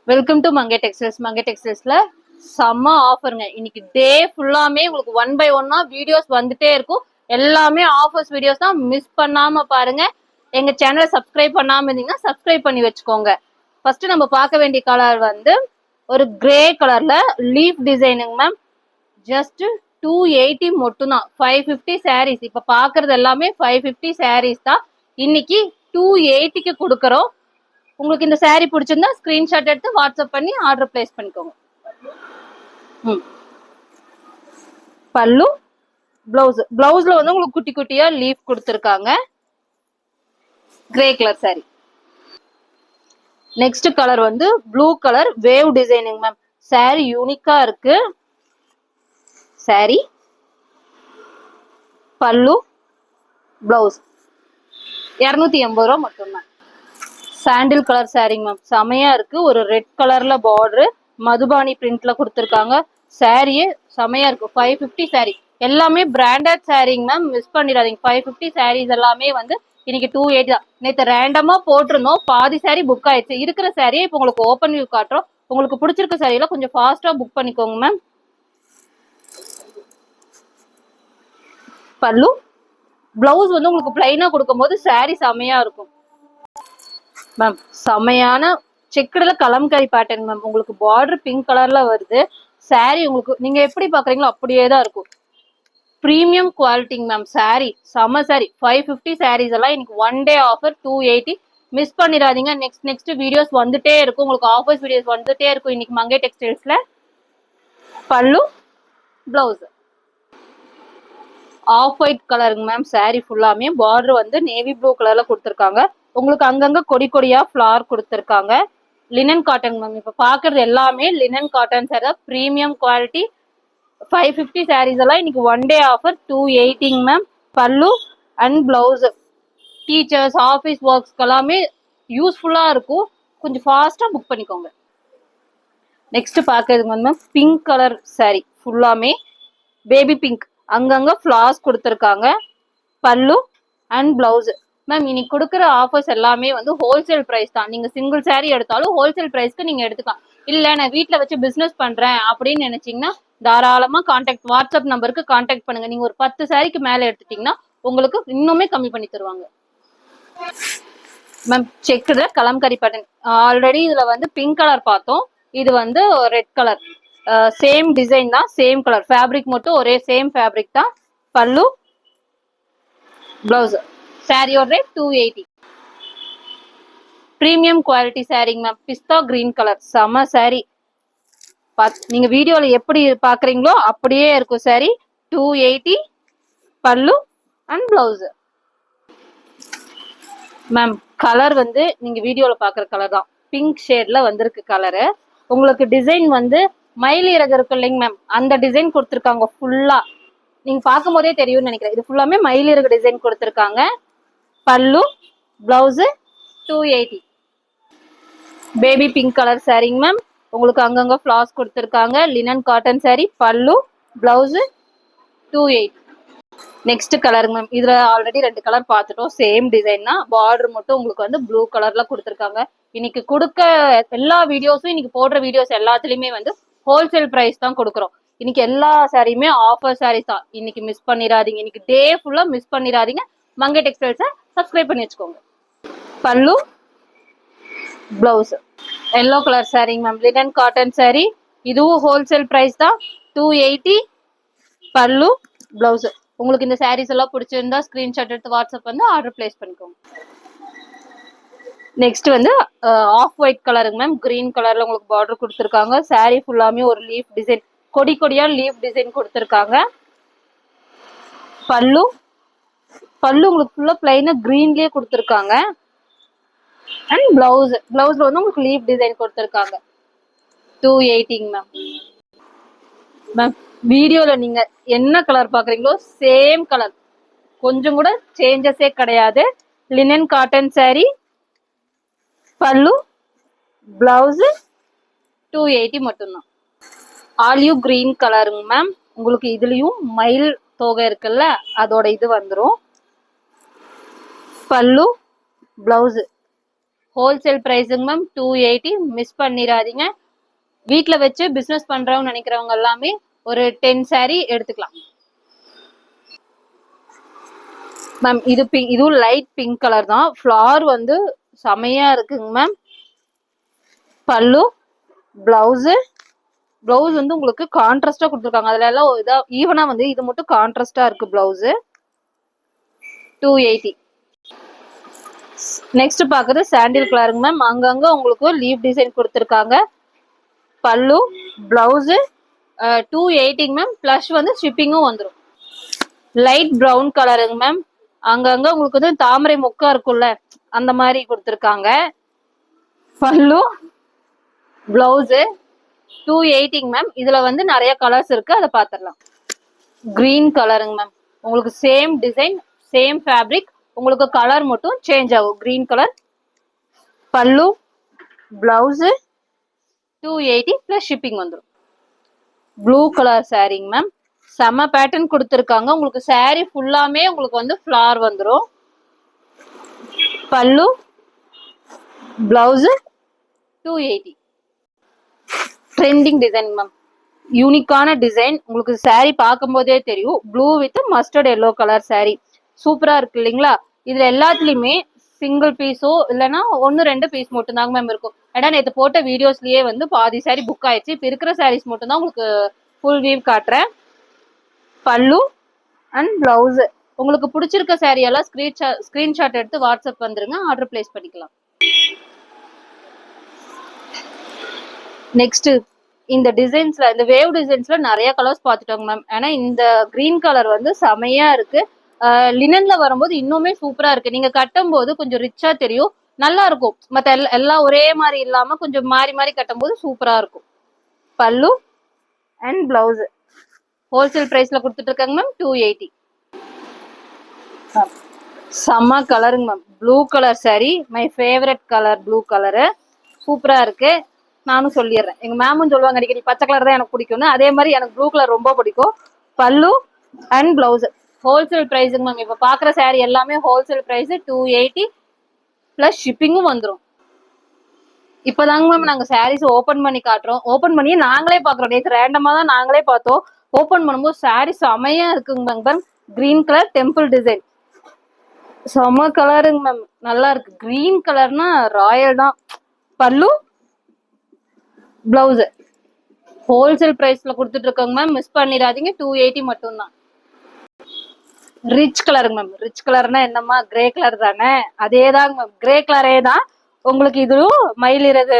Welcome to Mangai textiles. மங்கை டெக்ஸ்டைல்ஸ்ல செம்ம ஆஃபருங்க. இன்னைக்கு டே ஃபுல்லாமே உங்களுக்கு 1 by 1 வீடியோஸ் வந்துட்டே இருக்கும். எல்லாமே ஆஃபர்ஸ் வீடியோஸ் தான். மிஸ் பண்ணாம பாருங்க. எங்க சேனலை சப்ஸ்கிரைப் பண்ணாம இருந்தீங்கன்னா சப்ஸ்கிரைப் பண்ணி வச்சுக்கோங்க. ஃபர்ஸ்ட் நம்ம பார்க்க வேண்டிய கலர் வந்து ஒரு கிரே கலர்ல லீஃப் டிசைனுங்க மேம். ஜஸ்ட் 280 மட்டும் தான். 550 சாரீஸ். இப்ப பாக்குறது எல்லாமே 550 சாரீஸ் தான். இன்னைக்கு 280க்கு கொடுக்கறோம். உங்களுக்கு இந்த saree பிடிச்சிருந்தா ஸ்கிரீன்ஷாட் எடுத்து வாட்ஸ்அப் பண்ணி ஆர்டர் பிளேஸ் பண்ணிக்கோங்க. பல்லு, பிளவுஸ்ல வந்து உங்களுக்கு குட்டி குட்டியா லீஃப் கொடுத்துருக்காங்க. Grey colour saree. Next colour வந்து blue colour wave designing ma'am. saree யூனிக்கா இருக்கு. saree, பல்லு, பிளவுஸ் 280 ரூபா மட்டும்தான். சாண்டில் கலர் சாரிங் மேம். செமையா இருக்கு. ஒரு ரெட் கலர்ல பார்டர் மதுபானி பிரிண்ட்ல கொடுத்துருக்காங்க. சாரியே செமையா இருக்கு. 550 சாரி. எல்லாமே பிராண்டட் சாரிங் மேம். மிஸ் பண்ணிடாதீங்க. 550 சாரீஸ் எல்லாமே வந்து இன்னைக்கு 280 தான். நேற்று ரேண்டமா போட்டிருந்தோம். பாதி சாரி புக் ஆயிடுச்சு. இருக்கிற சாரியை இப்போ உங்களுக்கு ஓப்பன் வியூ காட்டுறோம். உங்களுக்கு பிடிச்சிருக்க சாரியெல்லாம் கொஞ்சம் ஃபாஸ்டா புக் பண்ணிக்கோங்க மேம். பல்லு, பிளவுஸ் வந்து உங்களுக்கு பிளைனா கொடுக்கும் போது சாரி செமையா இருக்கும் மேம். செமையான செக்குடுல கலம்காரி பேட்டர்ன் மேம். உங்களுக்கு பார்டர் பிங்க் கலர்ல வருது. சாரி உங்களுக்கு நீங்க எப்படி பாக்குறீங்களோ அப்படியே தான் இருக்கும். பிரீமியம் குவாலிட்டிங் மேம். சாரி செம சாரி. 550 சாரீஸ் எல்லாம் இன்னைக்கு 1 டே ஆஃபர் 280. மிஸ் பண்ணிடாதீங்க. நெக்ஸ்ட் வீடியோஸ் வந்துட்டே இருக்கும். உங்களுக்கு ஆஃபர்ஸ் வீடியோஸ் வந்துட்டே இருக்கும் இன்னைக்கு மங்கை டெக்ஸ்டைல்ஸ்ல. பல்லு, பிளவுஸ் ஆஃப் ஒயிட் கலருங்க மேம். சாரி ஃபுல்லாமே பார்டர் வந்து நேவி ப்ளூ கலர்ல கொடுத்துருக்காங்க. உங்களுக்கு அங்கங்க கொடி கொடியா ஃபிளார் கொடுத்துருக்காங்க. Linen cotton ma'am. இப்ப பாக்குறது எல்லாமே லினன் காட்டன் சாரி தான். Premium quality. 550 சாரீஸ் எல்லாம் இன்னைக்கு 1 டே ஆஃபர் 280 மேம். பல்லு அண்ட் பிளவுஸ் டீச்சர்ஸ் ஆஃபீஸ் ஒர்க்ஸ்க்கு எல்லாமே யூஸ்ஃபுல்லா இருக்கும். கொஞ்சம் ஃபாஸ்டா புக் பண்ணிக்கோங்க. நெக்ஸ்ட் பாக்குறதுங்க வந்து பிங்க் கலர் சாரி. ஃபுல்லாமே பேபி பிங்க். அங்கங்க ஃபிளார்ஸ் கொடுத்துருக்காங்க. பல்லு அண்ட் பிளவுஸ் மேம். இன்னைக்கு கொடுக்குற ஆஃபர்ஸ் எல்லாமே வந்து ஹோல்சேல் பிரைஸ் தான். நீங்க சிங்கிள் சாரி எடுத்தாலும் ஹோல்சேல் பிரைஸ்க்கு நீங்க எடுத்துக்கலாம். இல்ல நான் வீட்டுல வச்சு பிசினஸ் பண்றேன் அப்படின்னு நினைச்சீங்கன்னா தாராளமா வாட்ஸ்அப் நம்பருக்கு கான்டாக்ட் பண்ணுங்க. நீங்க ஒரு 10 சாரிக்கு மேல எடுத்துட்டீங்கன்னா உங்களுக்கு இன்னுமே கம்மி பண்ணி தருவாங்க மேம். செக்குல கலம்காரி பேட்டர்ன். ஆல்ரெடி இதுல வந்து பிங்க் கலர் பார்த்தோம். இது வந்து ரெட் கலர். சேம் டிசைன் தான். Same colour. ஃபேப்ரிக் மட்டும் ஒரே சேம் ஃபேப்ரிக் தான். பல்லு, பிளவுஸ். சாரியோட ரேட் 280. பிரீமியம் குவாலிட்டி சாரிங்க மேம். பிஸ்தா கிரீன் கலர். செம சாரி. நீங்க வீடியோல எப்படி பாக்குறீங்களோ அப்படியே இருக்கும் சாரி. 280. பல்லு அண்ட் பிளவுஸ் மேம். கலர் வந்து நீங்க வீடியோல பாக்குற கலர் தான். பிங்க் ஷேட்ல வந்திருக்கு கலரு. உங்களுக்கு டிசைன் வந்து மயில் இறகு இருக்கு இல்லைங்க மேம். அந்த டிசைன் கொடுத்துருக்காங்க ஃபுல்லா. நீங்க பார்க்கும் போதே தெரியும்னு நினைக்கிறேன். இது ஃபுல்லாமே மயில் இறகு டிசைன் கொடுத்துருக்காங்க. பல்லு, பிளவுஸ் 280. பேபி பிங்க் கலர் சாரிங்க மேம். உங்களுக்கு அங்கங்க ஃபிளார்ஸ் கொடுத்துருக்காங்க. Linen cotton sorry. பல்லு, பிளவுஸ் 280. நெக்ஸ்ட் கலருங்க மேம். இதுல ஆல்ரெடி 2 கலர் பார்த்துட்டோம். சேம் டிசைன் தான். பார்டர் மட்டும் உங்களுக்கு வந்து ப்ளூ கலர்ல கொடுத்துருக்காங்க. இன்னைக்கு கொடுக்க எல்லா வீடியோஸும் இன்னைக்கு போடுற வீடியோஸ் எல்லாத்துலயுமே வந்து ஹோல்சேல் பிரைஸ் தான் கொடுக்குறோம். இன்னைக்கு எல்லா சாரியுமே ஆஃபர் சாரீஸ் தான். இன்னைக்கு மிஸ் பண்ணிடாதீங்க. இன்னைக்கு டே ஃபுல்லா மிஸ் பண்ணிடாதீங்க. மங்கை டெக்ஸ்டைல்ஸை சப்ஸ்கிரைப் பண்ணி வச்சுக்கோங்க. பல்லு, பிளவுஸ் எல்லோ கலர் சாரிங்க மேம். Linen cotton sorry. இதுவும் ஹோல்சேல் பிரைஸ் தான். 280. பல்லு, பிளவுஸ். உங்களுக்கு இந்த சாரீஸ் எல்லாம் பிடிச்சிருந்தா ஸ்கிரீன்ஷாட் எடுத்து வாட்ஸ்அப் வந்து ஆர்டர் பிளேஸ் பண்ணிக்கோங்க. நெக்ஸ்ட் வந்து ஆஃப் ஒயிட் கலருங்க மேம். கிரீன் கலர்ல உங்களுக்கு பார்டர் கொடுத்துருக்காங்க. சாரி ஃபுல்லாமே ஒரு லீஃப் டிசைன். கொடி கொடியா லீஃப் டிசைன் கொடுத்துருக்காங்க. பல்லு உங்களுக்கு ஃபுல்லா பிளைனா கிரீன்லயே கொடுத்துருக்காங்க. அண்ட் பிளவுஸ்ல வந்து உங்களுக்கு லீஃப் டிசைன் கொடுத்துருக்காங்க. 280 மேம். மேம் வீடியோல நீங்க என்ன கலர் பாக்குறீங்களோ சேம் கலர். கொஞ்சம் கூட சேஞ்சஸே கிடையாது. Linen cotton sorry. பல்லு, பிளவுஸ் 280 மட்டும்தான். ஆலிவ் கிரீன் கலருங்க மேம். உங்களுக்கு இதுலயும் மயில் தோகை இருக்குல்ல அதோட இது வந்துடும். பல்லு, பிளவுஸ் ஹோல்சேல் பிரைஸுங்க மேம் 280. மிஸ் பண்ணிடாதீங்க. வீட்ல வச்சு பிசினஸ் பண்றவங்க நினைக்கிறவங்க எல்லாமே ஒரு 10 saree எடுத்துக்கலாம் மேம். இதுவும் லைட் பிங்க் கலர் தான். ஃபிளார் வந்து செமையா இருக்குங்க மேம். பல்லு, பிளவுஸ் வந்து உங்களுக்கு கான்ட்ராஸ்டா கொடுத்துருக்காங்க. அதுல எல்லாம் இதா ஈவனா வந்து இது மட்டும் கான்ட்ராஸ்டா இருக்கு பிளவுஸ். 280. நெக்ஸ்ட் பாக்குறது சாண்டில் கலருங்க மேம். அங்கங்க உங்களுக்கு லீவ் டிசைன் கொடுத்துருக்காங்க. பல்லு, பிளவுஸ் 280 மேம். பிளஸ் வந்து ஷிப்பிங்கும் வந்துடும். லைட் பிரவுன் கலருங்க மேம். அங்கங்க உங்களுக்கு வந்து தாமரை மொக்கா இருக்கும்ல அந்த மாதிரி கொடுத்துருக்காங்க. பல்லு, பிளவுஸ் 280 மேம். இதுல வந்து நிறைய கலர்ஸ் இருக்கு, அதை பாத்திரலாம். கிரீன் கலருங்க மேம். உங்களுக்கு சேம் டிசைன், சேம் ஃபேப்ரிக், உங்களுக்கு கலர் மட்டும் சேஞ்ச் ஆகும். Green colour. பல்லு, பிளவுஸ் 280 பிளஸ் ஷிப்பிங் வந்துடும். ப்ளூ கலர் சாரிங்க மேம். செம பேட்டர்ன் கொடுத்துருக்காங்க. உங்களுக்கு சாரி ஃபுல்லாமே உங்களுக்கு வந்து ஃபிளார் வந்துடும். பல்லு, பிளவுஸ் 280. Trending design ma'am. யூனிக்கான டிசைன். உங்களுக்கு சாரி பார்க்கும் போதே தெரியும். Blue with mustard yellow colour sorry சூப்பரா இருக்கு இல்லைங்களா? இதுல எல்லாத்துலயுமே சிங்கிள் பீஸோ இல்லைன்னா 1-2 பீஸ் மட்டும் தாங்க மேம் இருக்கும். ஏன்னா நேற்று போட்ட வீடியோஸ்லயே வந்து பாதி சாரி புக் ஆயிடுச்சு. இப்ப இருக்கிற சாரீஸ் மட்டும் தான் உங்களுக்கு ஃபுல் வியூ காட்டுறேன். பல்லு அண்ட் பிளவுஸ். உங்களுக்கு பிடிச்சிருக்க சாரி எல்லாம் ஸ்கிரீன்ஷாட் எடுத்து வாட்ஸ்அப் வந்துருங்க, ஆர்டர் பிளேஸ் பண்ணிக்கலாம். நெக்ஸ்ட் இந்த டிசைன்ஸ்ல, இந்த வேவ் டிசைன்ஸ்ல நிறைய கலர்ஸ் பார்த்துட்டோங்க மேம். ஏன்னா இந்த கிரீன் கலர் வந்து செமையா இருக்கு. லினன்ல வரும்போது இன்னுமே சூப்பரா இருக்கு. நீங்க கட்டும் போது கொஞ்சம் ரிச்சா தெரியும், நல்லா இருக்கும். மத்த எல்லாம் ஒரே மாதிரி இல்லாம கொஞ்சம் மாறி மாறி கட்டும் போது சூப்பரா இருக்கும். பல்லு அண்ட் பிளவுஸ் ஹோல்சேல் பிரைஸ்ல கொடுத்துட்டு இருக்காங்க மேம். 280. செம்ம கலருங்க ma'am. Blue colour sorry, my favourite colour. Blue colour சூப்பரா இருக்கு. நானும் சொல்லிடுறேன், எங்க மேமும் சொல்லுவாங்க அடிக்கடி பச்சை கலர் தான் எனக்கு பிடிக்கும்னு. அதே மாதிரி எனக்கு ப்ளூ கலர் ரொம்ப பிடிக்கும். பல்லு அண்ட் பிளவுஸ் ஹோல்சேல் பிரைஸுங்க மேம். இப்ப பாக்குற சாரி எல்லாமே ஹோல்சேல் பிரைஸ் 280 பிளஸ் ஷிப்பிங்கும் வந்துடும். இப்பதாங்க மேம் நாங்க சாரீஸ் ஓபன் பண்ணி காட்டுறோம். ஓபன் பண்ணி நாங்களே பாக்குறோம். நேற்று ரேண்டமா தான் நாங்களே பார்த்தோம். ஓபன் பண்ணும்போது சாரி செமையா இருக்குங்க ma'am. Green colour temple design செம கலருங்க மேம். நல்லா இருக்கு. கிரீன் கலர்னா ராயல் தான். பல்லு, பிளவுஸ் ஹோல்சேல் பிரைஸ்ல கொடுத்துட்டு இருக்கோங்க மேம். மிஸ் பண்ணிடாதீங்க. 280 மட்டும் தான். ரிச் கலருங்க மேம். ரிச் கலர்னா என்னம்மா, கிரே கலர் தானே? அதேதாங்க மேம், கிரே கலரே தான். உங்களுக்கு இதுவும் மயிலிறகு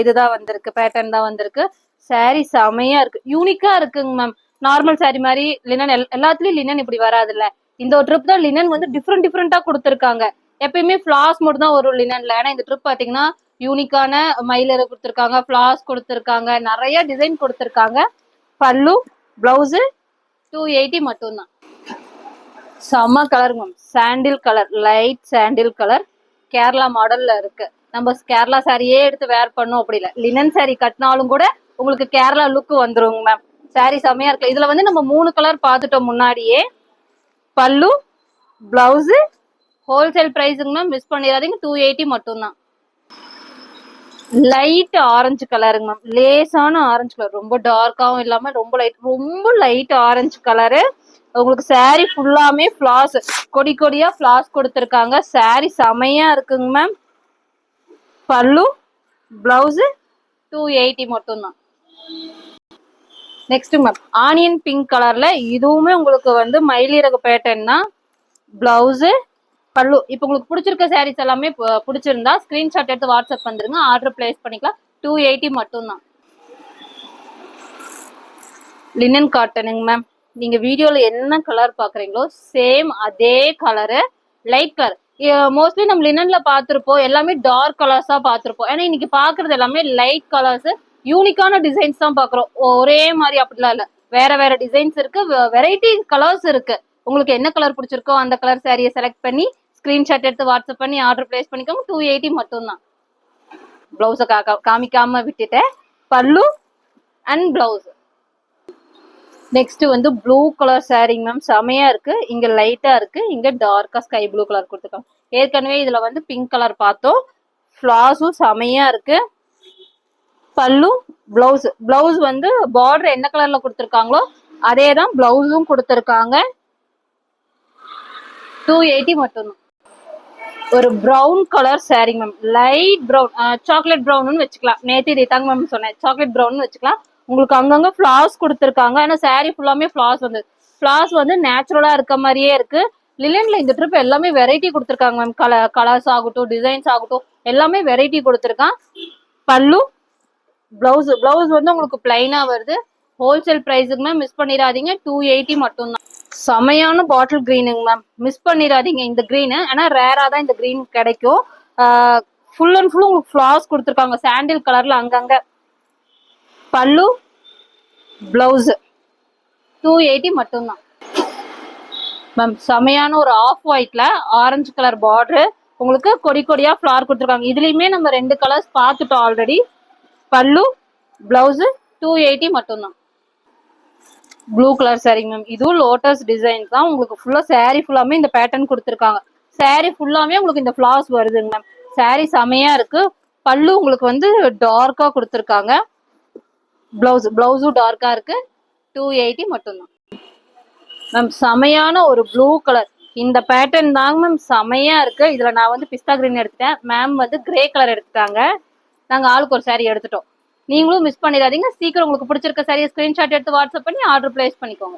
இதுதான் வந்திருக்கு, பேட்டர்ன் தான் வந்திருக்கு. சாரி செமையா இருக்கு, யூனிக்கா இருக்குங்க மேம். நார்மல் சாரி மாதிரி லினன் எல்லாத்துலயும் லினன் இப்படி வராதுல்ல. இந்த ஒரு ட்ரிப் தான் லினன் வந்து டிஃப்ரெண்டா கொடுத்துருக்காங்க. எப்பயுமே ஃபிளாஸ் மட்டும் தான் வரும் லினன்ல. ஏன்னா இந்த ட்ரிப் பாத்தீங்கன்னா யூனிக்கான மயிலிறகு கொடுத்துருக்காங்க, ஃபிளாஸ் கொடுத்துருக்காங்க, நிறைய டிசைன் கொடுத்துருக்காங்க. பல்லு, பிளவுஸ் 280 மட்டும் தான். செம்ம கலர் மேம். சாண்டில் கலர், லைட் சாண்டில் கலர், கேரளா மாடல்ல இருக்கு. நம்ம கேரளா சாரியே எடுத்து வேர் பண்ணோம் அப்படி இல்லை, லினன் சாரி கட்டினாலும் கூட உங்களுக்கு கேரளா லுக் வந்துருங்க மேம். சாரி செம்மையா இருக்கு. இதுல வந்து நம்ம 3 கலர் பார்த்துட்டோம் முன்னாடியே. பல்லு, பிளவுஸ் ஹோல்சேல் பிரைஸுங்க மேம். மிஸ் பண்ணிடாதீங்க. 280 மட்டும் தான். லைட் ஆரஞ்சு கலருங்க மேம். லேசான ஆரஞ்சு கலர், ரொம்ப டார்க்காவும் இல்லாம ரொம்ப லைட் ஆரஞ்சு கலரு. உங்களுக்கு சாரி ஃபுல்லாமே ஃபிளாஸ், கொடி கொடியா ஃபிளாஸ் கொடுத்துருக்காங்க. சாரி செமையா இருக்குங்க மேம். பல்லு, பிளவுஸ் 280 மட்டும் தான். நெக்ஸ்ட் மேம் ஆனியன் பிங்க் கலர்ல, இதுவுமே உங்களுக்கு வந்து மயிலிறகு பேட்டர்ன் தான். பிளவுஸ், பல்லு. இப்போ உங்களுக்கு பிடிச்சிருக்க சாரீஸ் எல்லாமே பிடிச்சிருந்தா ஸ்கிரீன்ஷாட் எடுத்து வாட்ஸ்அப் வந்துருங்க, ஆர்டர் பிளேஸ் பண்ணிக்கலாம். 280 மட்டும் தான். லினன் காட்டனுங்க மேம். நீங்க வீடியோல என்ன கலர் பாக்குறீங்களோ சேம் அதே கலரு, லைட் கலர். மோஸ்ட்லி நம்ம லினன்ல பாத்திருப்போம், எல்லாமே டார்க் கலர்ஸா பாத்திருப்போம். ஏன்னா இன்னைக்கு பாக்குறது எல்லாமே லைட் கலர்ஸ், யூனிக்கான டிசைன்ஸ் தான் பாக்குறோம். ஒரே மாதிரி அப்படிலாம் இல்ல, வேற வேற டிசைன்ஸ் இருக்கு, வெரைட்டி கலர்ஸ் இருக்கு. உங்களுக்கு என்ன கலர் பிடிச்சிருக்கோ அந்த கலர் சாரியை செலக்ட் பண்ணி ஸ்கிரீன்ஷாட் எடுத்து வாட்ஸ்அப் பண்ணி ஆர்டர் பிளேஸ் பண்ணிக்கோங்க. 280 மட்டும் தான். பிளவுஸ காமிக்காம விட்டுட்டேன். பல்லு அண்ட் பிளவுஸ். நெக்ஸ்ட் வந்து ப்ளூ கலர் சாரிங்க மேம். செமையா இருக்கு. இங்க லைட்டா இருக்கு, இங்க டார்க்கா ஸ்கை ப்ளூ கலர் கொடுத்துருக்காங்க. ஏற்கனவே இதுல வந்து பிங்க் கலர் பார்த்தோம். ஃபிளாஸும் செமையா இருக்கு. பல்லு, பிளவுஸ் வந்து பார்டர் என்ன கலர்ல கொடுத்துருக்காங்களோ அதே தான் பிளவுஸும் கொடுத்துருக்காங்க. 280 மட்டும்தான். ஒரு brown colour sorry ma'am, light brown, chocolate brown வச்சுக்கலாம். நேற்று இதை தாங்க மேம் சொன்னேன், சாக்லேட் ப்ரௌன் வச்சுக்கலாம். உங்களுக்கு அங்கங்க ஃபிளாஸ் கொடுத்துருக்காங்க. ஏன்னா சாரி ஃபுல்லாமே ஃபிளாஸ் வந்து நேச்சுரலா இருக்க மாதிரியே இருக்கு. லிலன்ல இந்த ட்ரிப் எல்லாமே வெரைட்டி கொடுத்துருக்காங்க மேம். கலர்ஸ் ஆகட்டும், டிசைன்ஸ் ஆகட்டும், எல்லாமே வெரைட்டி கொடுத்துருக்கான். பல்லு, பிளவுஸ் வந்து உங்களுக்கு பிளைனா வருது. ஹோல்சேல் பிரைஸுக்கு மேம், மிஸ் பண்ணிடாதீங்க. 280 மட்டும்தான். செமையான பாட்டில் கிரீனுங்க மேம், மிஸ் பண்ணிடாதீங்க இந்த கிரீனு. ஆனா ரேரா தான் இந்த கிரீன் கிடைக்கும். ஃபுல் அண்ட் ஃபுல் உங்களுக்கு ஃபிளாஸ் கொடுத்துருக்காங்க சாண்டில் கலர்ல அங்கங்க. பல்லு, பிளவுஸ் 280 மட்டும்தான் மேம். செமையான ஒரு ஆஃப் ஒயிட்ல ஆரஞ்சு கலர் பார்டர், உங்களுக்கு கொடி கொடியா ஃபிளார் கொடுத்துருக்காங்க. இதுலயுமே நம்ம 2 கலர்ஸ் பார்த்துட்டோம் ஆல்ரெடி. பல்லு, பிளவுஸ் 280 மட்டும்தான். ப்ளூ கலர் சாரிங்க மேம், இதுவும் லோட்டஸ் டிசைன் தான். உங்களுக்கு ஃபுல்லா சாரி ஃபுல்லாமே இந்த பேட்டர்ன் கொடுத்துருக்காங்க. சாரி ஃபுல்லாமே உங்களுக்கு இந்த ஃபிளாஸ் வருதுங்க மேம். சாரி செமையா இருக்கு. பல்லு உங்களுக்கு வந்து டார்க்கா கொடுத்துருக்காங்க. பிளவுஸும் டார்க்கா இருக்கு. 280 மட்டும்தான் மேம். செமையான ஒரு ப்ளூ கலர், இந்த பேட்டர்ன் தாங்க மேம் செமையா இருக்கு. இதுல நான் வந்து பிஸ்தா கிரீன் எடுத்துட்டேன், மேம் வந்து கிரே கலர் எடுத்துட்டாங்க. நாங்க ஆளுக்கு ஒரு சாரி எடுத்துட்டோம். நீங்களும் மிஸ் பண்ணிடாதீங்க. சீக்கிரம் உங்களுக்கு பிடிச்சிருக்க சாரியை ஸ்கிரீன்ஷாட் எடுத்து வாட்ஸ்அப் பண்ணி ஆர்டர் பிளேஸ் பண்ணிக்கோங்க.